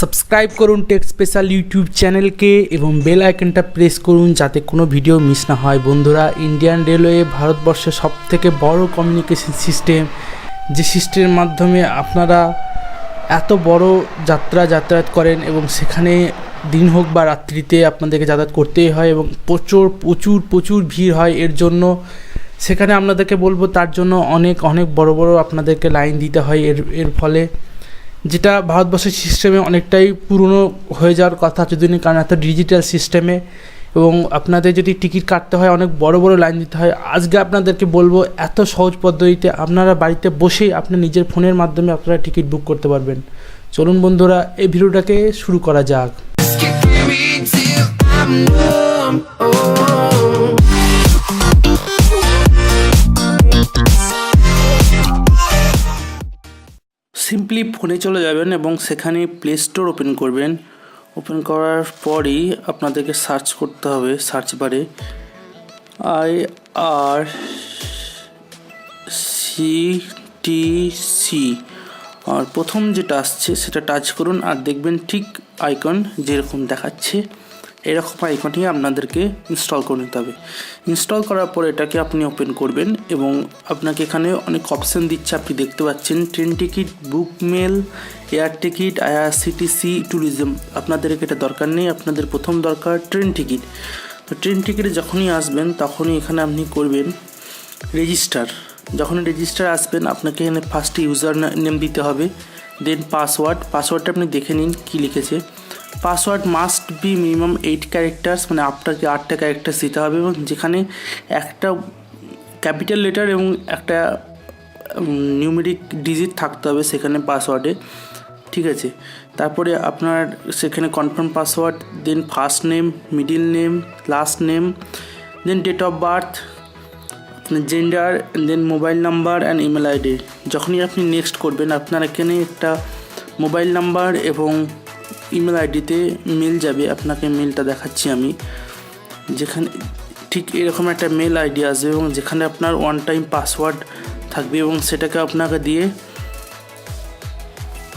Subscribe করুন take special YouTube চ্যানেলকে এবং বেল আইকনটা প্রেস করুন যাতে কোনো ভিডিও মিস না হয়। বন্ধুরা, ইন্ডিয়ান রেলওয়ে ভারতবর্ষের সবথেকে বড় কমিউনিকেশন সিস্টেম, যে সিস্টেমের মাধ্যমে আপনারা এত বড় যাতায়াত করেন এবং সেখানে দিন হোক বা রাত্রিতে আপনাদেরকে যাতায়াত করতেই হয় এবং প্রচুর ভিড় হয়। এর জন্য সেখানে আপনাদেরকে বলবো তার জন্য অনেক বড় আপনাদেরকে লাইন দিতে হয়। এর ফলে যেটা ভারতবর্ষের সিস্টেমে অনেকটাই পুরনো হয়ে যাওয়ার কথা যদিও, কারণ এত ডিজিটাল সিস্টেমে এবং আপনাদের যদি টিকিট কাটতে হয় অনেক বড় লাইন দিতে হয়। আজকে আপনাদেরকে বলবো এত সহজ পদ্ধতিতে আপনারা বাড়িতে বসেই আপনার নিজের ফোনের মাধ্যমে আপনারা টিকিট বুক করতে পারবেন। চলুন বন্ধুরা, এই ভিডিওটাকে শুরু করা যাক। সিম্পলি ফোনে চলে যাবেন এবং সেখানে প্লে স্টোর ওপেন করবেন। ওপেন করার পরই আপনাদেরকে সার্চ করতে হবে সার্চ বারে IRCTC, আর প্রথম যেটা আসছে সেটা টাচ করুন আর দেখবেন ঠিক আইকন যেরকম দেখাচ্ছে এরকম আইকনটি আপনাদেরকে ইনস্টল করে নিতে হবে। ইনস্টল করার পর এটাকে আপনি ওপেন করবেন এবং আপনাকে এখানে অনেক অপশান দিচ্ছে, আপনি দেখতে পাচ্ছেন train ticket, book mail, air ticket, IRCTC, tourism. আপনাদের এটা দরকার নেই, আপনাদের প্রথম দরকার ট্রেন টিকিট। তো ট্রেন টিকিটে যখনই আসবেন তখনই এখানে আপনি করবেন রেজিস্টার। যখনই রেজিস্টার আসবেন আপনাকে এখানে ফার্স্টে ইউজার নেম দিতে হবে, দেন পাসওয়ার্ডটা আপনি দেখে নিন কী লিখেছে। Password must be minimum 8 characters, মানে আপনাকে 8টা ক্যারেক্টার্স দিতে হবে এবং যেখানে একটা ক্যাপিটাল লেটার এবং একটা নিউমেরিক ডিজিট থাকতে হবে সেখানে পাসওয়ার্ডে, ঠিক আছে। তারপরে আপনার সেখানে confirm password, then first name, middle name, last name, then date of birth, gender, then mobile number and email ID. যখনই আপনি নেক্সট করবেন আপনার এখানে একটা মোবাইল নাম্বার এবং ইমেল আইডিতে মেল যাবে। আপনাকে মেলটা দেখাচ্ছি আমি, যেখানে ঠিক এরকম একটা মেল আইডি আসবে এবং যেখানে আপনার ওয়ান টাইম পাসওয়ার্ড থাকবে এবং সেটাকে আপনাকে দিয়ে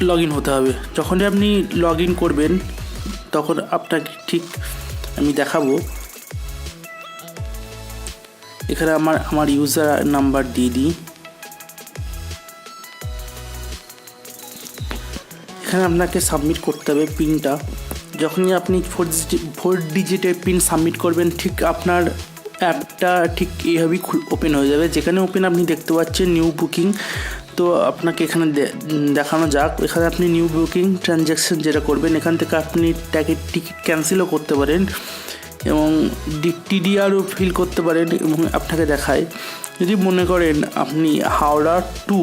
লগ ইন হতে হবে। যখনই আপনি লগ ইন করবেন তখন আপনাকে ঠিক আমি দেখাবো। এখানে আমার ইউজার নাম্বার দিয়ে দিই। এখানে আপনাকে সাবমিট করতে হবে পিনটা। যখনই আপনি 4 ডিজিটের পিন সাবমিট করবেন ঠিক আপনার অ্যাপটা ঠিক এইভাবেই ওপেন হয়ে যাবে। যেখানে ওপেন আপনি দেখতে পাচ্ছেন নিউ বুকিং। তো আপনাকে এখানে দেখানো যাক। এখানে আপনি নিউ বুকিং ট্রানজ্যাকশন যেটা করবেন এখান থেকে আপনি টিকিট ক্যান্সেলও করতে পারেন এবং TDRও ফিল করতে পারেন এবং আপনাকে দেখায়। যদি মনে করেন আপনি হাওড়া টু,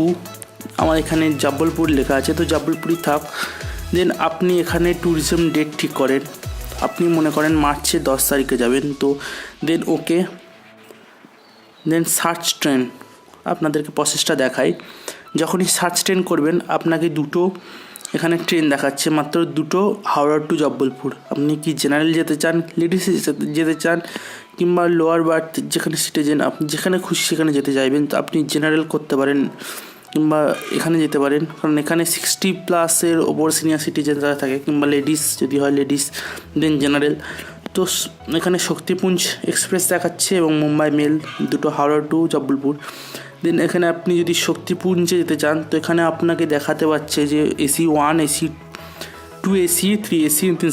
আমার এখানে জব্বলপুর লেখা আছে তো জব্বলপুরই থাক, দেন আপনি এখানে ট্যুরিজম ডেট ঠিক করেন। আপনি মনে করেন মার্চের 10 তারিখে যাবেন, তো দেন ওকে, দেন সার্চ ট্রেন আপনাদেরকে প্রসেসটা দেখায়। যখনই সার্চ ট্রেন করবেন আপনাকে দুটো এখানে ট্রেন দেখাচ্ছে, মাত্র দুটো, হাওড়া টু জব্বলপুর। আপনি কি জেনারেল যেতে চান, লেডিস যেতে চান, কিংবা লোয়ার বার্থ যেখানে সিটিজেন, আপনি যেখানে খুশি সেখানে যেতে চাইবেন তো আপনি জেনারেল করতে পারেন কিংবা এখানে যেতে পারেন, কারণ এখানে 60+ ওপর সিনিয়র সিটিজেন যারা থাকে, কিংবা লেডিস যদি হয় লেডিস, দেন জেনারেল। তো এখানে শক্তিপুঞ্জ এক্সপ্রেস দেখাচ্ছে এবং মুম্বাই মেল, দুটো হাওড়া টু জব্বলপুর। দেন এখানে আপনি যদি শক্তিপুঞ্জে যেতে চান তো এখানে আপনাকে দেখাতে পাচ্ছে যে AC1, AC2, AC, 3AC, দেন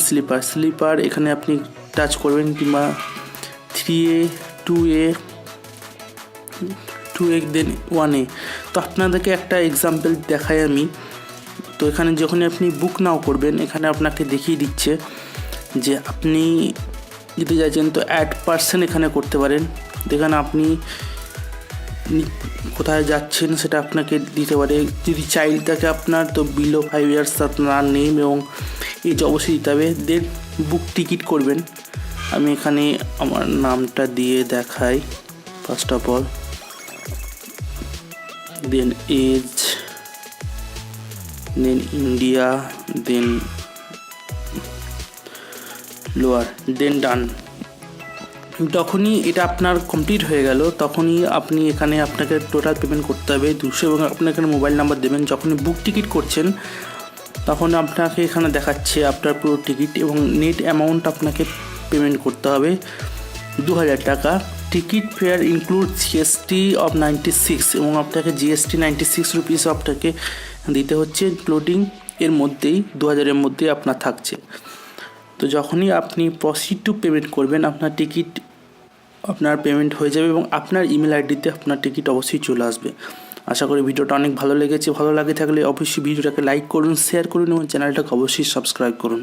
স্লিপার। এখানে আপনি টাচ করবেন, কিংবা 3A, 2A, দেন 1A। তো আপনাদেরকে একটা এক্সাম্পল দেখাই আমি। তো এখানে যখন আপনি বুক নাও করবেন এখানে আপনাকে দেখিয়ে দিচ্ছে যে আপনি যদি চাইছেন তো অ্যাড পার্সন এখানে করতে পারেন। যেখানে আপনি কোথায় যাচ্ছেন সেটা আপনাকে দিতে পারে। যদি চাইল্ড থাকে আপনার তো বিলো 5 ইয়ার্স আপনার নেম এবং এজ অবশ্যই দিতে হবে। দেন বুক টিকিট করবেন। আমি এখানে আমার নামটা দিয়ে দেখাই first of all, then age, then India, then lower, then down. যখনই এটা আপনার কমপ্লিট হয়ে গেল তখনই আপনি এখানে আপনাকে টোটাল পেমেন্ট করতে হবে 200 এবং আপনার এখানে মোবাইল নাম্বার দেবেন। যখনই বুক টিকিট করছেন তখন আপনাকে এখানে দেখাচ্ছে আপনার পুরো টিকিট এবং নেট অ্যামাউন্ট আপনাকে পেমেন্ট করতে হবে 2000 টাকা। Ticket fair include GST of 96 এবং আপনাকে জিএসটি 96 রুপিস আপনাকে দিতে হচ্ছে, ইনক্লুডিং এর মধ্যেই 2000-এর মধ্যেই আপনার থাকছে। তো যখনই আপনি প্রসিড টু পেমেন্ট করবেন আপনার টিকিট আপনার পেমেন্ট হয়ে যাবে এবং আপনার ইমেল আইডিতে আপনার টিকিট অবশ্যই চলে আসবে। আশা করি ভিডিওটা অনেক ভালো লেগেছে। ভালো লাগে থাকলে অবশ্যই ভিডিওটাকে লাইক করুন, শেয়ার করুন এবং চ্যানেলটাকে অবশ্যই সাবস্ক্রাইব করুন।